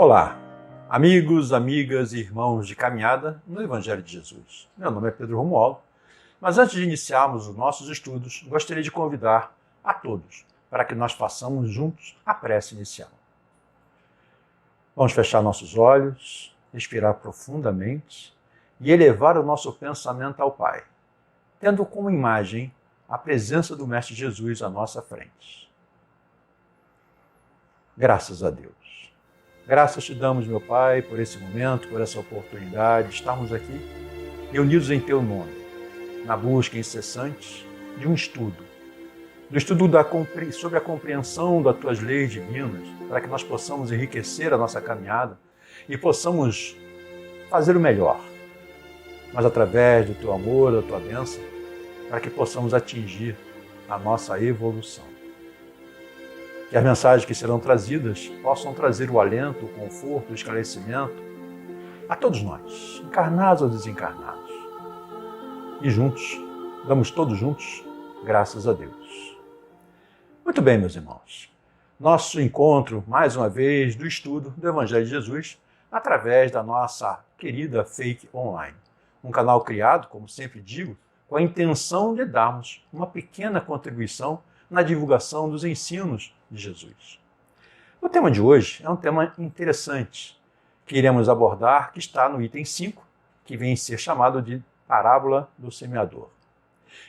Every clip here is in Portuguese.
Olá, amigos, amigas e irmãos de caminhada no Evangelho de Jesus. Meu nome é Pedro Romualdo, mas antes de iniciarmos os nossos estudos, gostaria de convidar a todos para que nós façamos juntos a prece inicial. Vamos fechar nossos olhos, respirar profundamente e elevar o nosso pensamento ao Pai, tendo como imagem a presença do Mestre Jesus à nossa frente. Graças a Deus. Graças te damos, meu Pai, por esse momento, por essa oportunidade de estarmos aqui reunidos em Teu nome, na busca incessante de um estudo, do estudo sobre a compreensão das Tuas leis divinas, para que nós possamos enriquecer a nossa caminhada e possamos fazer o melhor, mas através do Teu amor, da Tua bênção, para que possamos atingir a nossa evolução. Que as mensagens que serão trazidas possam trazer o alento, o conforto, o esclarecimento a todos nós, encarnados ou desencarnados. E juntos, damos todos juntos, graças a Deus. Muito bem, meus irmãos. Nosso encontro, mais uma vez, do estudo do Evangelho de Jesus através da nossa querida Fake Online. Um canal criado, como sempre digo, com a intenção de darmos uma pequena contribuição na divulgação dos ensinos de Jesus. O tema de hoje é um tema interessante que iremos abordar, que está no item 5, que vem a ser chamado de Parábola do Semeador,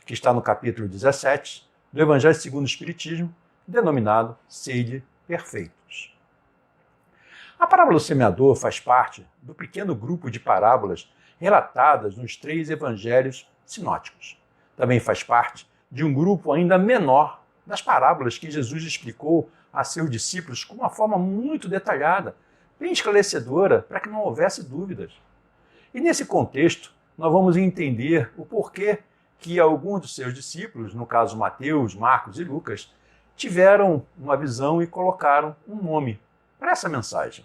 que está no capítulo 17 do Evangelho segundo o Espiritismo, denominado Sede Perfeitos. A parábola do semeador faz parte do pequeno grupo de parábolas relatadas nos 3 evangelhos sinóticos. Também faz parte de um grupo ainda menor das parábolas que Jesus explicou a seus discípulos com uma forma muito detalhada, bem esclarecedora, para que não houvesse dúvidas. E nesse contexto, nós vamos entender o porquê que alguns dos seus discípulos, no caso Mateus, Marcos e Lucas, tiveram uma visão e colocaram um nome para essa mensagem,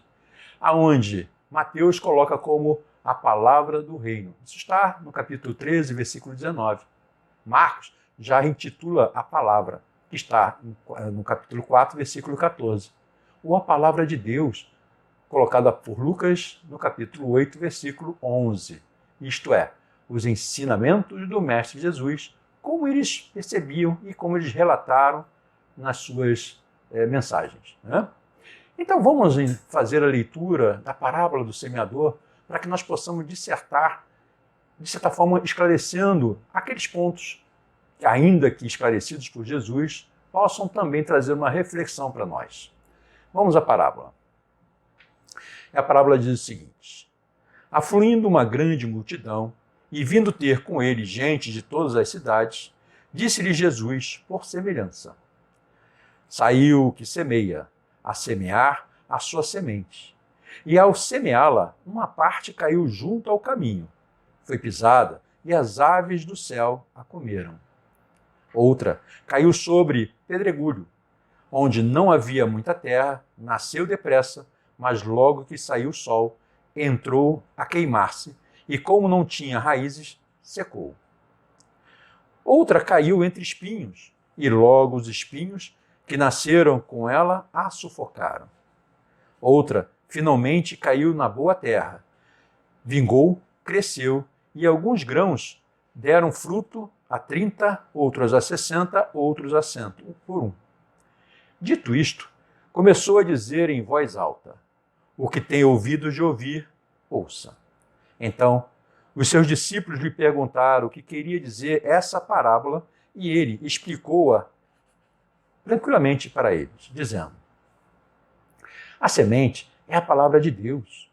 aonde Mateus coloca como a palavra do reino. Isso está no capítulo 13, versículo 19. Marcos já intitula a palavra, que está no capítulo 4, versículo 14. Ou a palavra de Deus, colocada por Lucas no capítulo 8, versículo 11. Isto é, os ensinamentos do Mestre Jesus, como eles percebiam e como eles relataram nas suas mensagens. Né? Então vamos fazer a leitura da parábola do semeador para que nós possamos dissertar, de certa forma, esclarecendo aqueles pontos que, ainda que esclarecidos por Jesus, possam também trazer uma reflexão para nós. Vamos à parábola. A parábola diz o seguinte: afluindo uma grande multidão e vindo ter com ele gente de todas as cidades, disse-lhe Jesus por semelhança: saiu o que semeia, a semear a sua semente. E ao semeá-la, uma parte caiu junto ao caminho, foi pisada, e as aves do céu a comeram. Outra caiu sobre pedregulho, onde não havia muita terra, nasceu depressa, mas logo que saiu o sol, entrou a queimar-se, e como não tinha raízes, secou. Outra caiu entre espinhos, e logo os espinhos que nasceram com ela a sufocaram. Outra, finalmente, caiu na boa terra, vingou, cresceu, e alguns grãos deram fruto a 30, outros a 60, outros a 100 por um. Dito isto, começou a dizer em voz alta: o que tem ouvidos de ouvir, ouça. Então, os seus discípulos lhe perguntaram o que queria dizer essa parábola, e ele explicou-a tranquilamente para eles, dizendo: a semente é a palavra de Deus.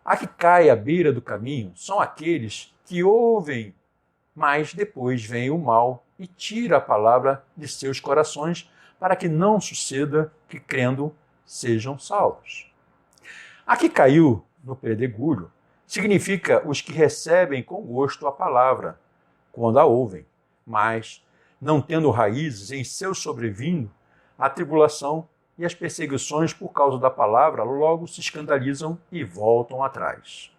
A que cai à beira do caminho são aqueles que ouvem, mas depois vem o mal e tira a palavra de seus corações, para que não suceda que, crendo, sejam salvos. A que caiu no pedregulho significa os que recebem com gosto a palavra, quando a ouvem, mas, não tendo raízes em seu sobrevindo, a tribulação e as perseguições por causa da palavra logo se escandalizam e voltam atrás.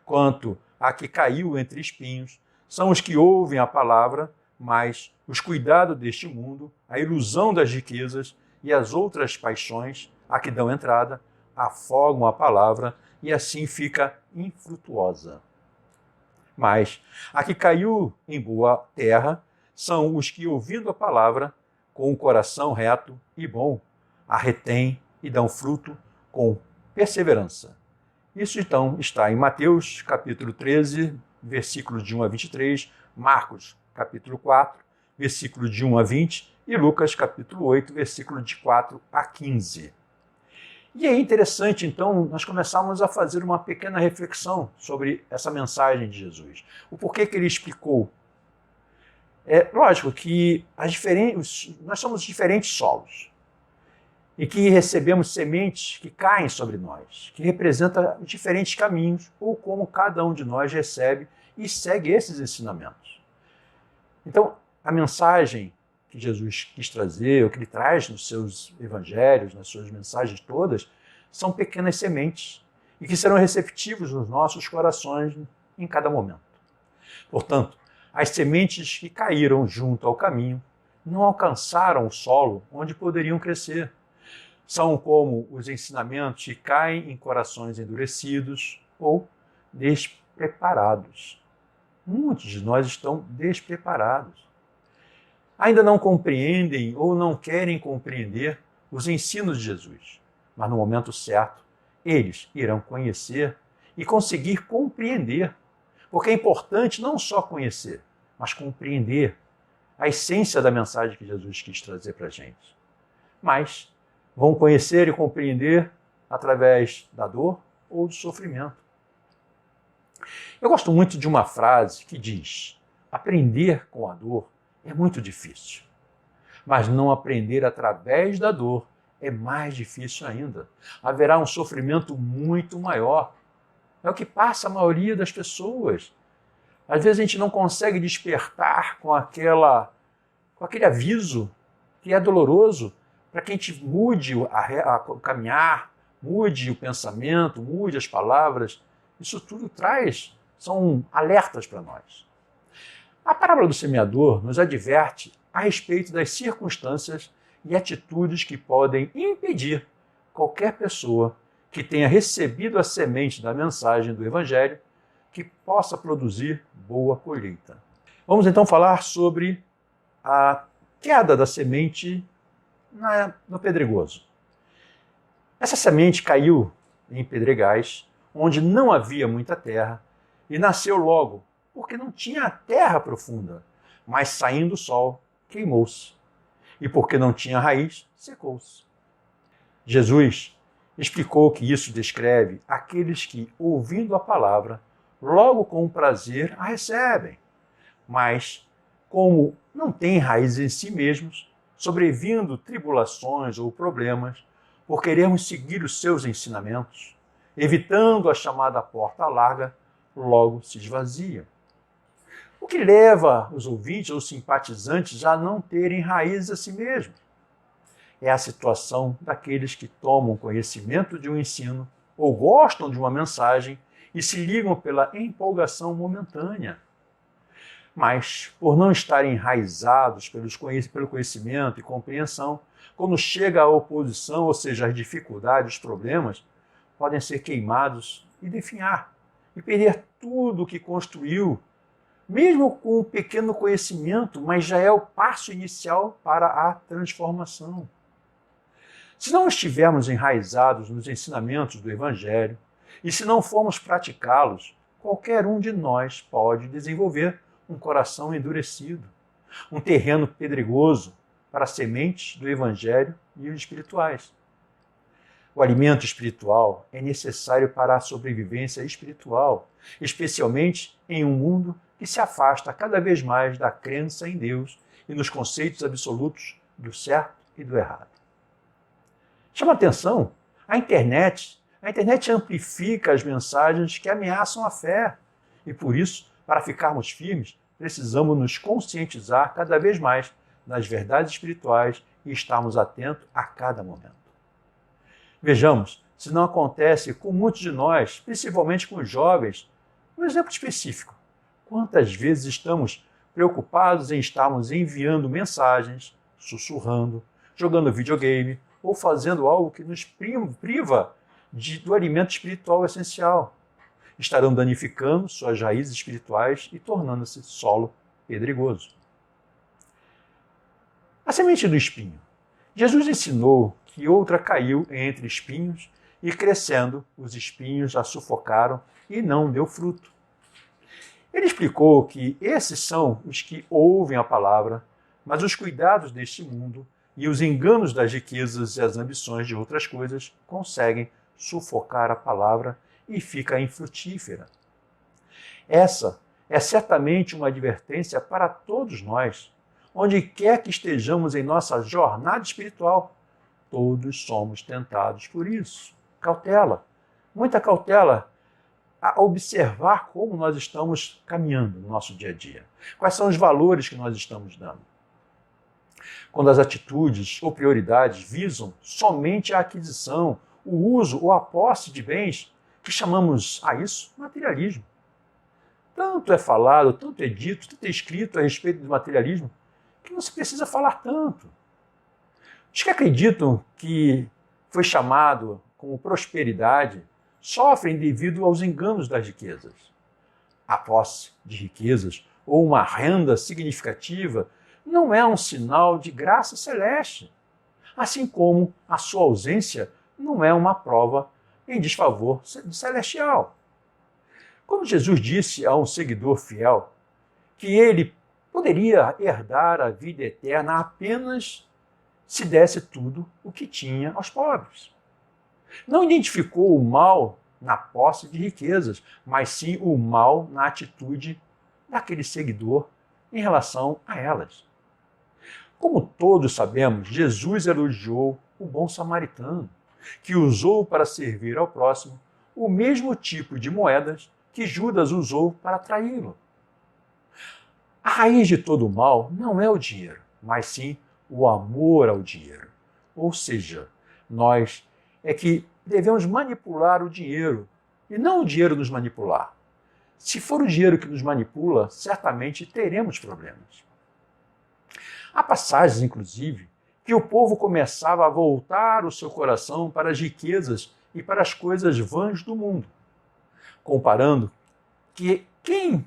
Quanto a que caiu entre espinhos, são os que ouvem a palavra, mas os cuidados deste mundo, a ilusão das riquezas e as outras paixões a que dão entrada, afogam a palavra e assim fica infrutuosa. Mas a que caiu em boa terra são os que, ouvindo a palavra, com o coração reto e bom, a retêm e dão fruto com perseverança. Isso então está em Mateus, capítulo 13, versículos de 1 a 23, Marcos, capítulo 4, versículo de 1 a 20 e Lucas, capítulo 8, versículo de 4 a 15. E é interessante, então, nós começamos a fazer uma pequena reflexão sobre essa mensagem de Jesus. O porquê que ele explicou. É lógico que nós somos diferentes solos e que recebemos sementes que caem sobre nós, que representam diferentes caminhos ou como cada um de nós recebe e segue esses ensinamentos. Então, a mensagem que Jesus quis trazer, ou que ele traz nos seus evangelhos, nas suas mensagens todas, são pequenas sementes e que serão receptivos nos nossos corações em cada momento. Portanto, as sementes que caíram junto ao caminho não alcançaram o solo onde poderiam crescer. São como os ensinamentos que caem em corações endurecidos ou despreparados. Muitos de nós estão despreparados. Ainda não compreendem ou não querem compreender os ensinos de Jesus, mas no momento certo, eles irão conhecer e conseguir compreender, porque é importante não só conhecer, mas compreender a essência da mensagem que Jesus quis trazer para a gente. Mas vão conhecer e compreender através da dor ou do sofrimento. Eu gosto muito de uma frase que diz: aprender com a dor é muito difícil, mas não aprender através da dor é mais difícil ainda. Haverá um sofrimento muito maior. É o que passa a maioria das pessoas. Às vezes a gente não consegue despertar com aquele aviso que é doloroso para que a gente mude o caminhar, mude o pensamento, mude as palavras. Isso tudo são alertas para nós. A parábola do semeador nos adverte a respeito das circunstâncias e atitudes que podem impedir qualquer pessoa que tenha recebido a semente da mensagem do Evangelho que possa produzir boa colheita. Vamos então falar sobre a queda da semente no pedregoso. Essa semente caiu em pedregais, onde não havia muita terra, e nasceu logo, porque não tinha terra profunda, mas saindo o sol, queimou-se. E porque não tinha raiz, secou-se. Jesus explicou que isso descreve aqueles que, ouvindo a palavra, logo com prazer a recebem, mas, como não têm raiz em si mesmos, sobrevindo tribulações ou problemas, por querermos seguir os seus ensinamentos, evitando a chamada porta larga, logo se esvaziam. O que leva os ouvintes ou simpatizantes a não terem raiz a si mesmos? É a situação daqueles que tomam conhecimento de um ensino ou gostam de uma mensagem e se ligam pela empolgação momentânea. Mas, por não estarem enraizados pelo conhecimento e compreensão, quando chega a oposição, ou seja, as dificuldades, os problemas, podem ser queimados e definhar, e perder tudo o que construiu, mesmo com um pequeno conhecimento, mas já é o passo inicial para a transformação. Se não estivermos enraizados nos ensinamentos do Evangelho, e se não formos praticá-los, qualquer um de nós pode desenvolver um coração endurecido, um terreno pedregoso para as sementes do Evangelho e os espirituais. O alimento espiritual é necessário para a sobrevivência espiritual, especialmente em um mundo que se afasta cada vez mais da crença em Deus e nos conceitos absolutos do certo e do errado. Chama atenção, a internet amplifica as mensagens que ameaçam a fé e, por isso, para ficarmos firmes, precisamos nos conscientizar cada vez mais das verdades espirituais e estarmos atentos a cada momento. Vejamos se não acontece com muitos de nós, principalmente com os jovens. Um exemplo específico. Quantas vezes estamos preocupados em estarmos enviando mensagens, sussurrando, jogando videogame ou fazendo algo que nos priva do alimento espiritual essencial. Estarão danificando suas raízes espirituais e tornando-se solo pedregoso. A semente do espinho. Jesus ensinou que outra caiu entre espinhos e, crescendo, os espinhos a sufocaram e não deu fruto. Ele explicou que esses são os que ouvem a palavra, mas os cuidados deste mundo e os enganos das riquezas e as ambições de outras coisas conseguem sufocar a palavra e fica infrutífera. Essa é certamente uma advertência para todos nós, onde quer que estejamos em nossa jornada espiritual. Todos somos tentados por isso. Cautela, muita cautela a observar como nós estamos caminhando no nosso dia a dia. Quais são os valores que nós estamos dando. Quando as atitudes ou prioridades visam somente a aquisição, o uso ou a posse de bens, que chamamos a isso materialismo. Tanto é falado, tanto é dito, tanto é escrito a respeito do materialismo, que não se precisa falar tanto. Os que acreditam que foi chamado como prosperidade sofrem devido aos enganos das riquezas. A posse de riquezas ou uma renda significativa não é um sinal de graça celeste, assim como a sua ausência não é uma prova em desfavor celestial. Quando Jesus disse a um seguidor fiel que ele poderia herdar a vida eterna apenas se desse tudo o que tinha aos pobres. Não identificou o mal na posse de riquezas, mas sim o mal na atitude daquele seguidor em relação a elas. Como todos sabemos, Jesus elogiou o bom samaritano, que usou para servir ao próximo o mesmo tipo de moedas que Judas usou para traí-lo. A raiz de todo o mal não é o dinheiro, mas sim o amor ao dinheiro. Ou seja, nós é que devemos manipular o dinheiro e não o dinheiro nos manipular. Se for o dinheiro que nos manipula, certamente teremos problemas. Há passagens, inclusive, que o povo começava a voltar o seu coração para as riquezas e para as coisas vãs do mundo, comparando que quem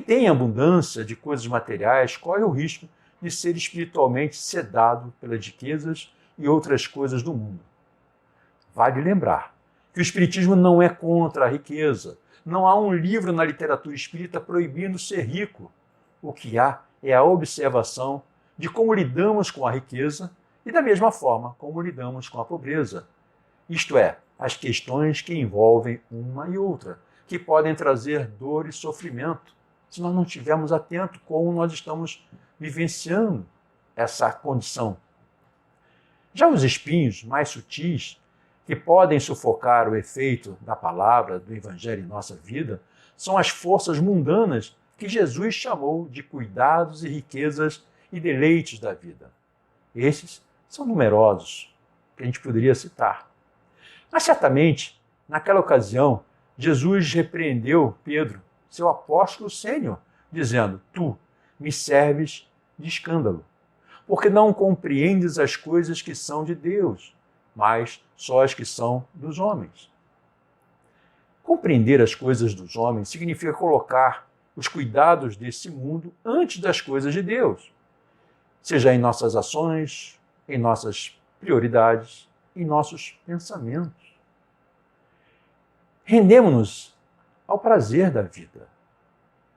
tem abundância de coisas materiais corre o risco de ser espiritualmente sedado pelas riquezas e outras coisas do mundo. Vale lembrar que o Espiritismo não é contra a riqueza. Não há um livro na literatura espírita proibindo ser rico. O que há é a observação de como lidamos com a riqueza e da mesma forma como lidamos com a pobreza. Isto é, as questões que envolvem uma e outra, que podem trazer dor e sofrimento, se nós não estivermos atentos como nós estamos vivenciando essa condição. Já os espinhos mais sutis, que podem sufocar o efeito da palavra, do Evangelho em nossa vida, são as forças mundanas que Jesus chamou de cuidados e riquezas e deleites da vida. Esses são numerosos, que a gente poderia citar. Mas certamente, naquela ocasião, Jesus repreendeu Pedro, seu apóstolo sênior, dizendo: tu me serves de escândalo, porque não compreendes as coisas que são de Deus, mas só as que são dos homens. Compreender as coisas dos homens significa colocar os cuidados desse mundo antes das coisas de Deus, seja em nossas ações, em nossas prioridades, em nossos pensamentos. Rendemos-nos ao prazer da vida.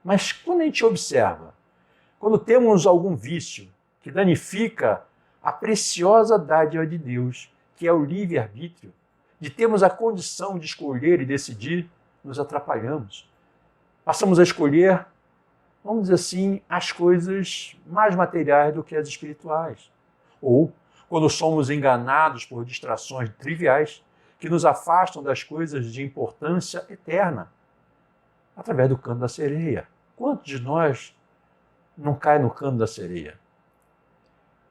Mas quando a gente observa, quando temos algum vício que danifica a preciosa dádiva de Deus, que é o livre-arbítrio, de termos a condição de escolher e decidir, nos atrapalhamos. Passamos a escolher, vamos dizer assim, as coisas mais materiais do que as espirituais. Ou, quando somos enganados por distrações triviais que nos afastam das coisas de importância eterna, através do canto da sereia. Quantos de nós não cai no canto da sereia?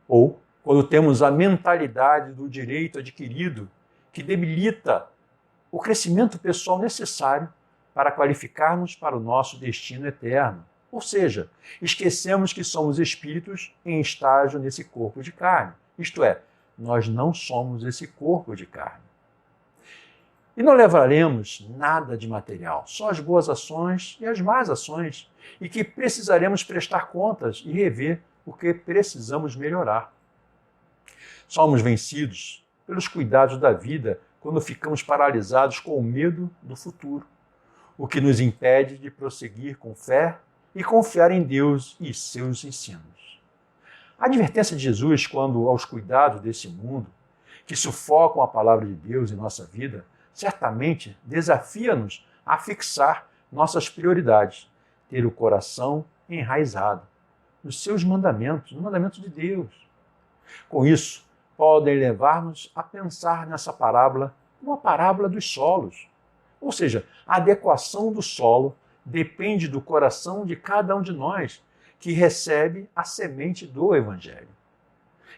Ou, quando temos a mentalidade do direito adquirido, que debilita o crescimento pessoal necessário para qualificarmos para o nosso destino eterno. Ou seja, esquecemos que somos espíritos em estágio nesse corpo de carne. Isto é, nós não somos esse corpo de carne. E não levaremos nada de material, só as boas ações e as más ações, e que precisaremos prestar contas e rever o que precisamos melhorar. Somos vencidos pelos cuidados da vida quando ficamos paralisados com o medo do futuro, o que nos impede de prosseguir com fé e confiar em Deus e seus ensinos. A advertência de Jesus quando aos cuidados desse mundo, que sufocam a palavra de Deus em nossa vida, certamente desafia-nos a fixar nossas prioridades, ter o coração enraizado nos seus mandamentos, no mandamento de Deus. Com isso, podem levar-nos a pensar nessa parábola como a parábola dos solos. Ou seja, a adequação do solo depende do coração de cada um de nós que recebe a semente do Evangelho.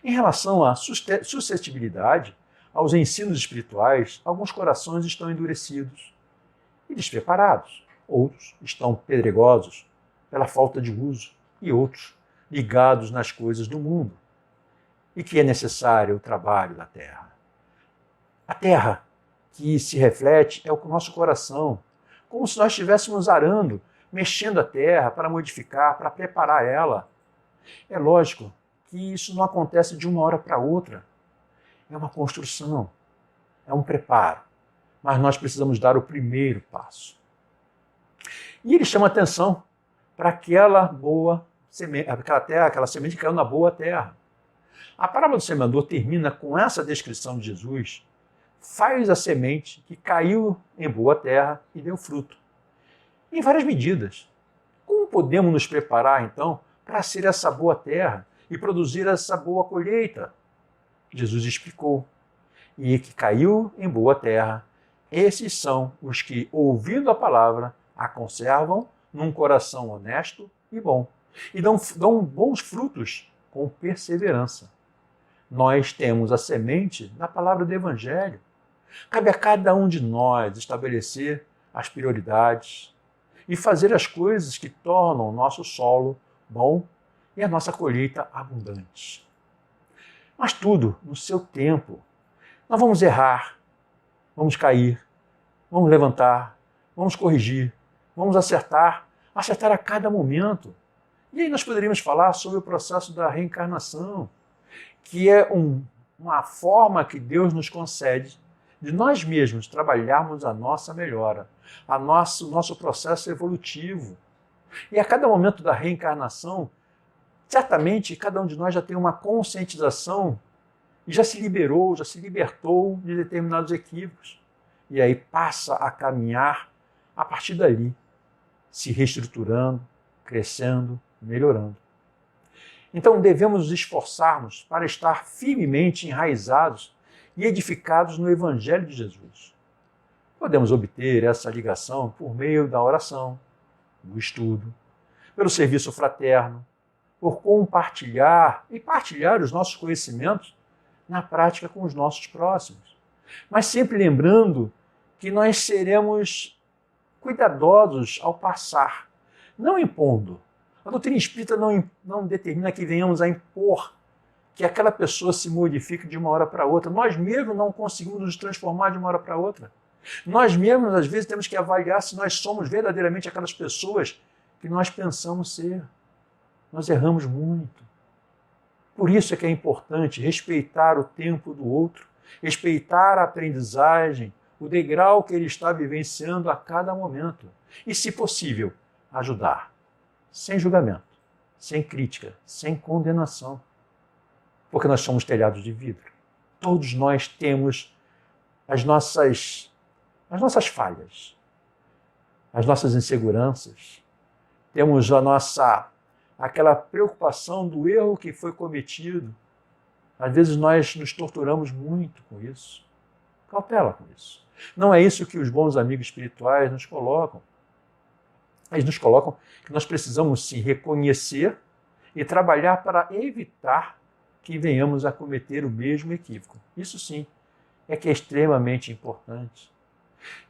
Em relação à suscetibilidade aos ensinos espirituais, alguns corações estão endurecidos e despreparados, outros estão pedregosos pela falta de uso e outros ligados nas coisas do mundo, e que é necessário o trabalho da terra. A terra que se reflete é o nosso coração, como se nós estivéssemos arando, mexendo a terra para modificar, para preparar ela. É lógico que isso não acontece de uma hora para outra. É uma construção, é um preparo, mas nós precisamos dar o primeiro passo. E ele chama atenção para aquela boa semente, aquela semente que caiu na boa terra. A parábola do semeador termina com essa descrição de Jesus: faz a semente que caiu em boa terra e deu fruto. Em várias medidas. Como podemos nos preparar, então, para ser essa boa terra e produzir essa boa colheita? Jesus explicou: e que caiu em boa terra, esses são os que, ouvindo a palavra, a conservam num coração honesto e bom, e dão bons frutos com perseverança. Nós temos a semente da palavra do Evangelho. Cabe a cada um de nós estabelecer as prioridades e fazer as coisas que tornam o nosso solo bom e a nossa colheita abundante. Mas tudo no seu tempo. Nós vamos errar, vamos cair, vamos levantar, vamos corrigir, vamos acertar a cada momento. E aí nós poderíamos falar sobre o processo da reencarnação, que é uma forma que Deus nos concede de nós mesmos trabalharmos a nossa melhora, o nosso processo evolutivo. E a cada momento da reencarnação, certamente cada um de nós já tem uma conscientização e já se liberou, já se libertou de determinados equívocos. E aí passa a caminhar a partir dali, se reestruturando, crescendo, melhorando. Então devemos nos esforçarmos para estar firmemente enraizados e edificados no Evangelho de Jesus. Podemos obter essa ligação por meio da oração, do estudo, pelo serviço fraterno, por compartilhar e partilhar os nossos conhecimentos na prática com os nossos próximos. Mas sempre lembrando que nós seremos cuidadosos ao passar, não impondo. A doutrina espírita não determina que venhamos a impor que aquela pessoa se modifique de uma hora para outra. Nós mesmos não conseguimos nos transformar de uma hora para outra. Nós mesmos, às vezes, temos que avaliar se nós somos verdadeiramente aquelas pessoas que nós pensamos ser. Nós erramos muito. Por isso é que é importante respeitar o tempo do outro, respeitar a aprendizagem, o degrau que ele está vivenciando a cada momento. E, se possível, ajudar, sem julgamento, sem crítica, sem condenação. Porque nós somos telhados de vidro. Todos nós temos as nossas falhas, as nossas inseguranças, temos aquela preocupação do erro que foi cometido. Às vezes nós nos torturamos muito com isso. Cautela com isso. Não é isso que os bons amigos espirituais nos colocam. Eles nos colocam que nós precisamos se reconhecer e trabalhar para evitar que venhamos a cometer o mesmo equívoco. Isso sim é que é extremamente importante.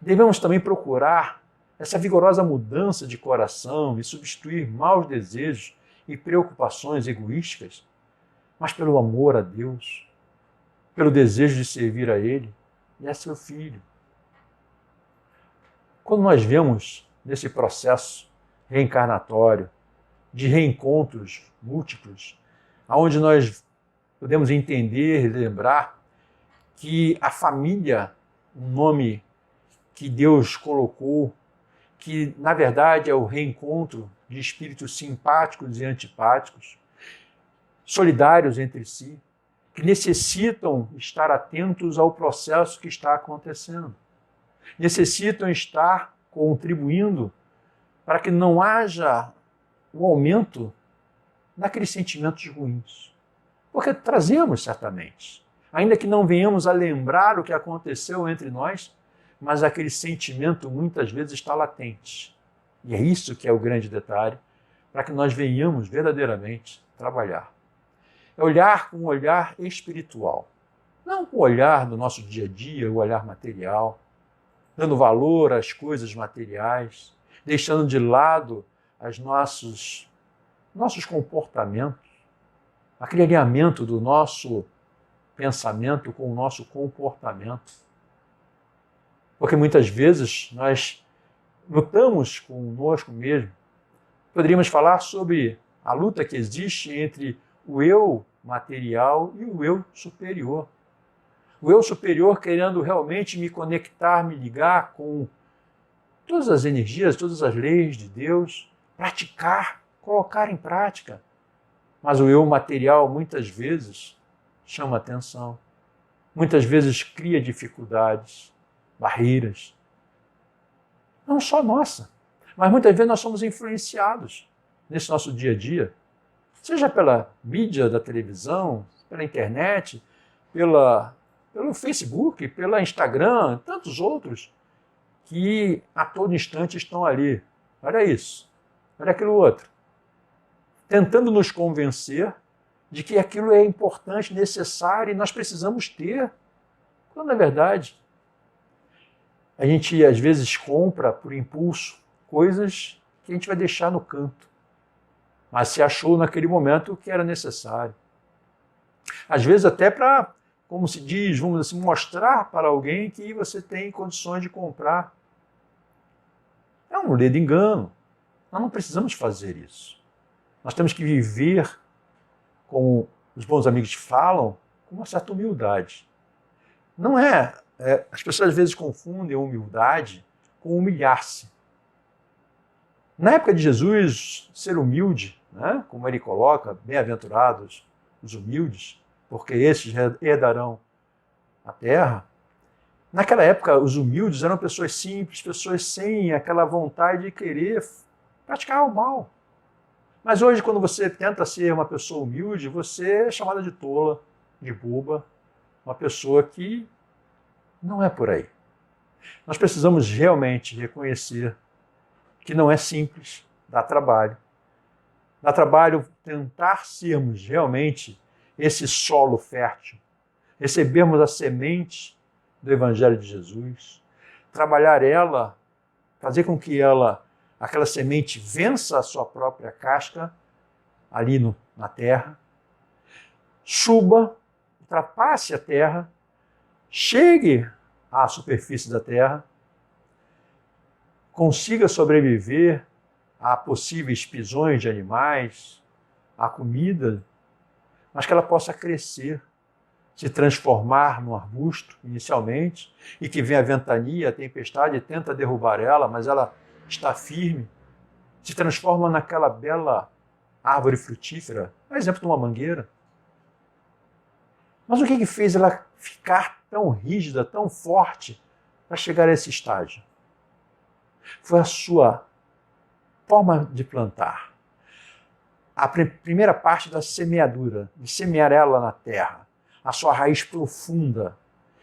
Devemos também procurar essa vigorosa mudança de coração e substituir maus desejos e preocupações egoísticas, mas pelo amor a Deus, pelo desejo de servir a Ele e a seu Filho. Quando nós vemos nesse processo reencarnatório, de reencontros múltiplos, onde nós podemos entender e lembrar que a família, um nome que Deus colocou, que na verdade é o reencontro de espíritos simpáticos e antipáticos, solidários entre si, que necessitam estar atentos ao processo que está acontecendo, necessitam estar contribuindo para que não haja o aumento daqueles sentimentos ruins. Porque trazemos certamente, ainda que não venhamos a lembrar o que aconteceu entre nós, mas aquele sentimento muitas vezes está latente. E é isso que é o grande detalhe, para que nós venhamos verdadeiramente trabalhar. É olhar com um olhar espiritual, não com o olhar do nosso dia a dia, o olhar material, dando valor às coisas materiais, deixando de lado os nossos comportamentos, aquele alinhamento do nosso pensamento com o nosso comportamento. Porque muitas vezes nós lutamos conosco mesmo. Poderíamos falar sobre a luta que existe entre o eu material e o eu superior. O eu superior querendo realmente me conectar, me ligar com todas as energias, todas as leis de Deus, praticar, colocar em prática. Mas o eu material muitas vezes chama atenção, muitas vezes cria dificuldades, barreiras. Não só nossa, mas muitas vezes nós somos influenciados nesse nosso dia a dia, seja pela mídia da televisão, pela internet, pelo Facebook, pela Instagram, tantos outros que a todo instante estão ali. Olha isso, olha aquilo outro. Tentando nos convencer de que aquilo é importante, necessário e nós precisamos ter. Quando, na verdade, a gente às vezes compra por impulso coisas que a gente vai deixar no canto, mas se achou naquele momento que era necessário. Às vezes até para, como se diz, vamos assim, mostrar para alguém que você tem condições de comprar. É um ledo engano. Nós não precisamos fazer isso. Nós temos que viver, como os bons amigos falam, com uma certa humildade. Não as pessoas às vezes confundem humildade com humilhar-se. Na época de Jesus, ser humilde, né, como ele coloca, bem-aventurados os humildes, porque esses herdarão a terra. Naquela época, os humildes eram pessoas simples, pessoas sem aquela vontade de querer praticar o mal. Mas hoje, quando você tenta ser uma pessoa humilde, você é chamada de tola, de boba, uma pessoa que não é por aí. Nós precisamos realmente reconhecer que não é simples, dá trabalho. Dá trabalho tentar sermos realmente esse solo fértil, recebermos a semente do Evangelho de Jesus, trabalhar ela, fazer com que aquela semente vença a sua própria casca ali na terra, suba, ultrapasse a terra, chegue à superfície da terra, consiga sobreviver a possíveis pisões de animais, a comida, mas que ela possa crescer, se transformar num arbusto inicialmente, e que vem a ventania, a tempestade, e tenta derrubar ela, mas ela está firme, se transforma naquela bela árvore frutífera, por exemplo, de uma mangueira. Mas o que fez ela ficar tão rígida, tão forte, para chegar a esse estágio? Foi a sua forma de plantar. A primeira parte da semeadura, de semear ela na terra, a sua raiz profunda.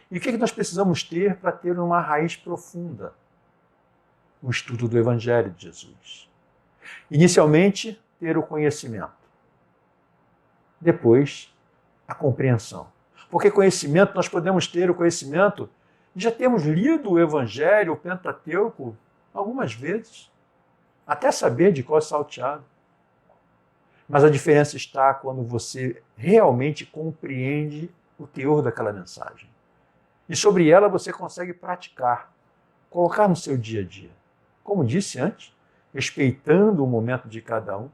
E o que nós precisamos ter para ter uma raiz profunda? O estudo do Evangelho de Jesus. Inicialmente, ter o conhecimento. Depois, a compreensão. Porque conhecimento, nós podemos ter o conhecimento de já termos lido o Evangelho, o Pentateuco, algumas vezes, até saber de qual é salteado. Mas a diferença está quando você realmente compreende o teor daquela mensagem. E sobre ela você consegue praticar. colocar no seu dia a dia. Como disse antes, respeitando o momento de cada um,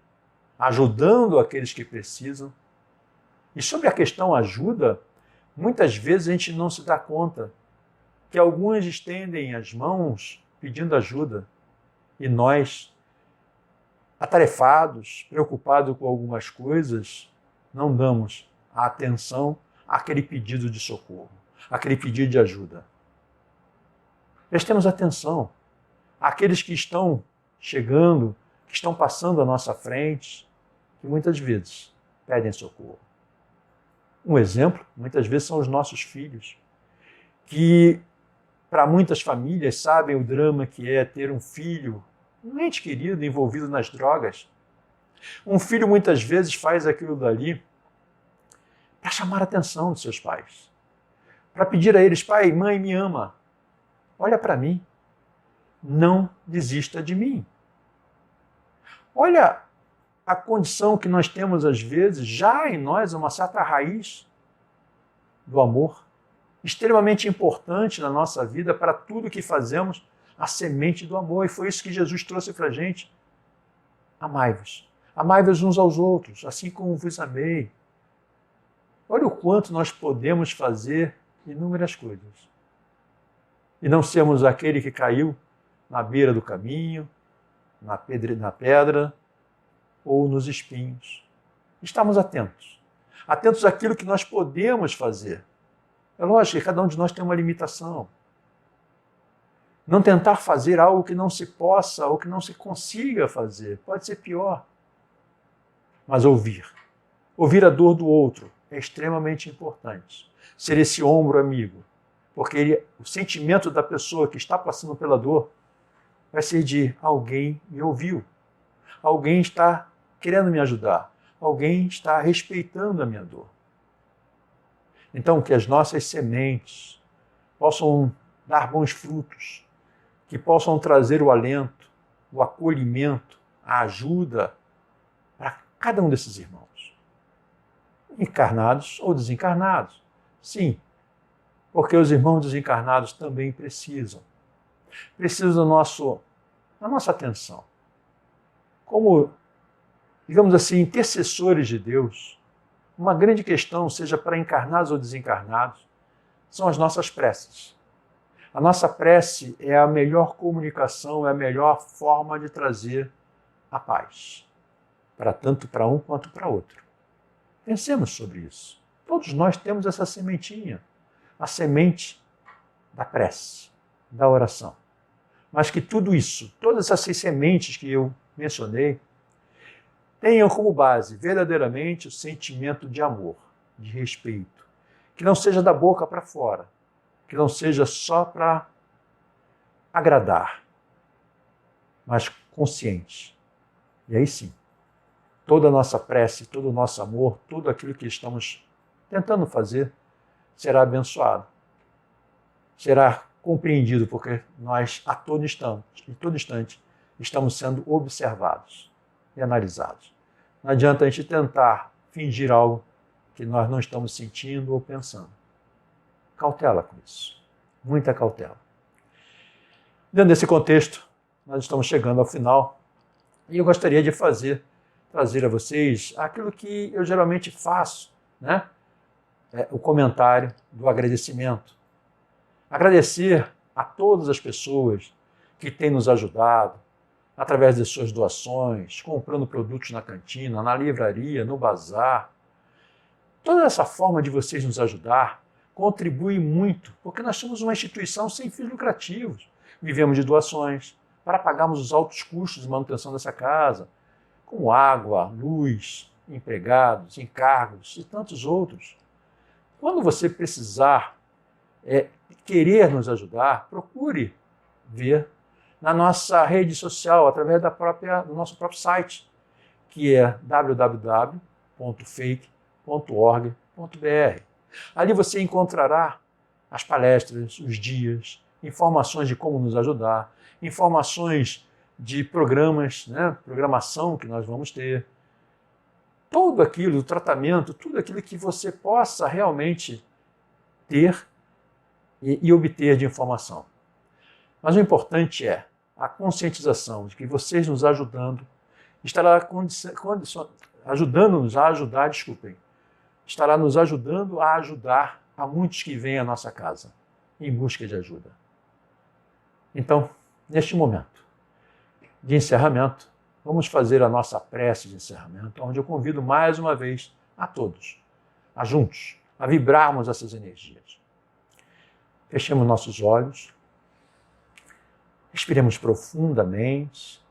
ajudando aqueles que precisam. E sobre a questão ajuda, muitas vezes a gente não se dá conta que alguns estendem as mãos pedindo ajuda e nós, atarefados, preocupados com algumas coisas, não damos a atenção àquele pedido de socorro, àquele pedido de ajuda. Prestemos atenção àqueles que estão chegando, que estão passando à nossa frente, que muitas vezes pedem socorro. Um exemplo, muitas vezes, são os nossos filhos, que para muitas famílias sabem o drama que é ter um filho, um ente querido envolvido nas drogas. Um filho muitas vezes faz aquilo dali para chamar a atenção dos seus pais, para pedir a eles: pai, mãe, me ama, olha para mim, não desista de mim. Olha a condição que nós temos às vezes, já em nós, uma certa raiz do amor, extremamente importante na nossa vida, para tudo que fazemos, a semente do amor. E foi isso que Jesus trouxe para a gente. Amai-vos. Amai-vos uns aos outros, assim como vos amei. Olha o quanto nós podemos fazer inúmeras coisas. E não sermos aquele que caiu na beira do caminho, na pedra ou nos espinhos. Estamos atentos. Atentos àquilo que nós podemos fazer. É lógico que cada um de nós tem uma limitação. Não tentar fazer algo que não se possa ou que não se consiga fazer. Pode ser pior. Mas ouvir. Ouvir a dor do outro é extremamente importante. Ser esse ombro amigo. Porque o sentimento da pessoa que está passando pela dor vai ser de: alguém me ouviu. Alguém está querendo me ajudar. Alguém está respeitando a minha dor. Então, que as nossas sementes possam dar bons frutos, que possam trazer o alento, o acolhimento, a ajuda para cada um desses irmãos. Encarnados ou desencarnados. Sim, porque os irmãos desencarnados também precisam. Precisam da nossa atenção. Como, digamos assim, intercessores de Deus, uma grande questão, seja para encarnados ou desencarnados, são as nossas preces. A nossa prece é a melhor comunicação, é a melhor forma de trazer a paz, tanto para um quanto para outro. Pensemos sobre isso. Todos nós temos essa sementinha, a semente da prece, da oração. Mas que tudo isso, todas essas sementes que eu mencionei, tenham como base verdadeiramente o sentimento de amor, de respeito. Que não seja da boca para fora, que não seja só para agradar, mas consciente. E aí sim, toda a nossa prece, todo o nosso amor, tudo aquilo que estamos tentando fazer será abençoado. Será compreendido, porque nós a todo instante, estamos sendo observados e analisados. Não adianta a gente tentar fingir algo que nós não estamos sentindo ou pensando. Cautela com isso. Muita cautela. Dentro desse contexto, nós estamos chegando ao final e eu gostaria de trazer a vocês aquilo que eu geralmente faço, né? O comentário do agradecimento. Agradecer a todas as pessoas que têm nos ajudado, através de suas doações, comprando produtos na cantina, na livraria, no bazar. Toda essa forma de vocês nos ajudar contribui muito, porque nós somos uma instituição sem fins lucrativos. Vivemos de doações para pagarmos os altos custos de manutenção dessa casa, como água, luz, empregados, encargos e tantos outros. Quando você precisar, querer nos ajudar, procure ver na nossa rede social, através do nosso próprio site, que é www.fake.org.br. Ali você encontrará as palestras, os dias, informações de como nos ajudar, informações de programas, né, programação que nós vamos ter, tudo aquilo, o tratamento, tudo aquilo que você possa realmente ter e obter de informação. Mas o importante é a conscientização de que vocês nos ajudando estará ajudando-nos a ajudar, estará nos ajudando a ajudar a muitos que vêm à nossa casa em busca de ajuda. Então, neste momento de encerramento, vamos fazer a nossa prece de encerramento, onde eu convido mais uma vez a todos, a juntos, a vibrarmos essas energias. Fechemos nossos olhos, respiremos profundamente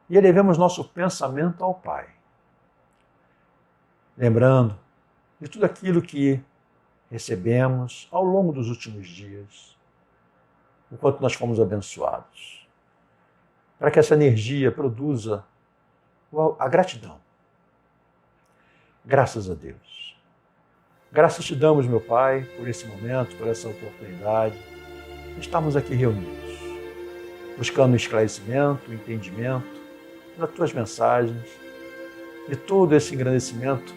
e elevemos nosso pensamento ao Pai. Lembrando de tudo aquilo que recebemos ao longo dos últimos dias, o quanto nós fomos abençoados, para que essa energia produza a gratidão. Graças a Deus. Graças te damos, meu Pai, por esse momento, por essa oportunidade. Estamos aqui reunidos, buscando esclarecimento, entendimento das tuas mensagens, de todo esse engrandecimento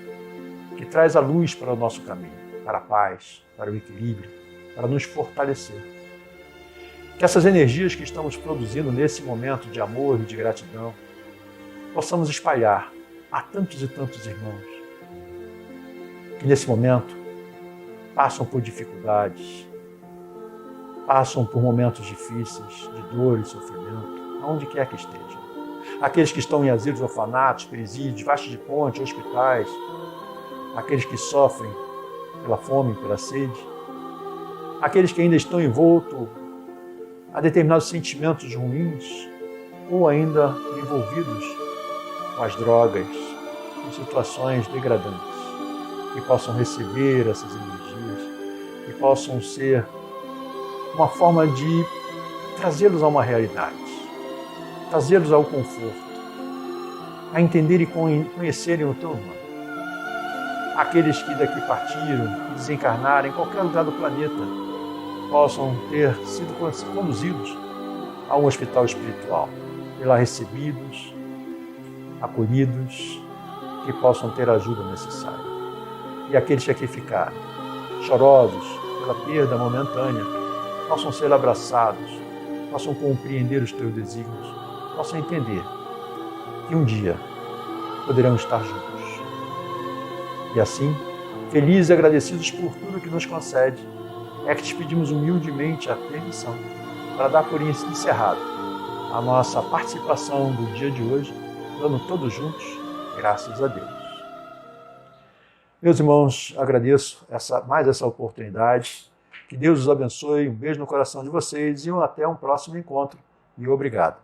que traz a luz para o nosso caminho, para a paz, para o equilíbrio, para nos fortalecer. Que essas energias que estamos produzindo nesse momento de amor e de gratidão possamos espalhar a tantos e tantos irmãos que nesse momento passam por dificuldades, passam por momentos difíceis, de dor e sofrimento, aonde quer que estejam. Aqueles que estão em asilos, orfanatos, presídios, vastas de ponte, hospitais, aqueles que sofrem pela fome, pela sede, aqueles que ainda estão envoltos a determinados sentimentos ruins ou ainda envolvidos com as drogas, em situações degradantes, que possam receber essas energias, que possam ser uma forma de trazê-los a uma realidade, trazê-los ao conforto, a entender e conhecerem o teu nome. Aqueles que daqui partiram, que desencarnaram em qualquer lugar do planeta, possam ter sido conduzidos a um hospital espiritual, e lá recebidos, acolhidos, que possam ter a ajuda necessária. E aqueles que aqui ficaram, chorosos pela perda momentânea, possam ser abraçados, possam compreender os teus desígnios, possam entender que um dia poderão estar juntos. E assim, felizes e agradecidos por tudo que nos concede, é que te pedimos humildemente a permissão para dar por encerrado a nossa participação do dia de hoje, dando todos juntos, graças a Deus. Meus irmãos, agradeço mais essa oportunidade. Que Deus os abençoe, um beijo no coração de vocês e até um próximo encontro. E obrigado.